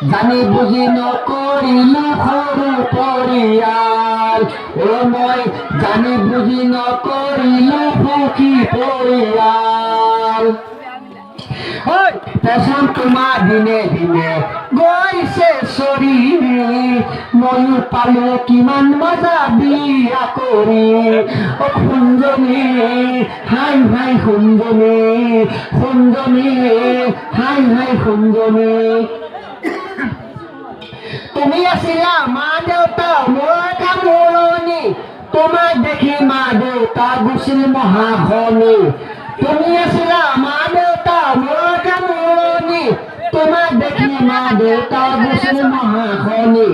জানি বুঝি নকৰিলো সৰু পৰিয়াল মই জানি বুঝি নকৰিলো সুখী পৰিয়াল পেছন তোমাৰ দিনে দিনে গৈছে চৰি ময়ো পালো কিমান মজা বিয়া কৰি সুঞ্জনী হাই হাই সুঞ্জনী সুঞ্জনী হাই হাই সুঞ্জনী তুমি আছিলা মা দেউতা মোৰ কামুৰণি তোমাক দেখি মা দেউতা গুচিল মহাখনি তুমি আছিলা মা দেউতা মোৰ কামুৰণি তোমাক দেখি মা দেউতা গুচিল মহাখনি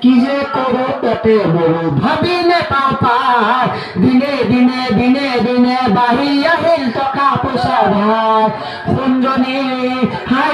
কি যে কৰো তাতে মোৰো ভাবি নেপাওঁ পাই দিনে দিনে দিনে দিনে বাঢ়ি আহিল টকা পইচা ভাই সুঞ্জনী হাই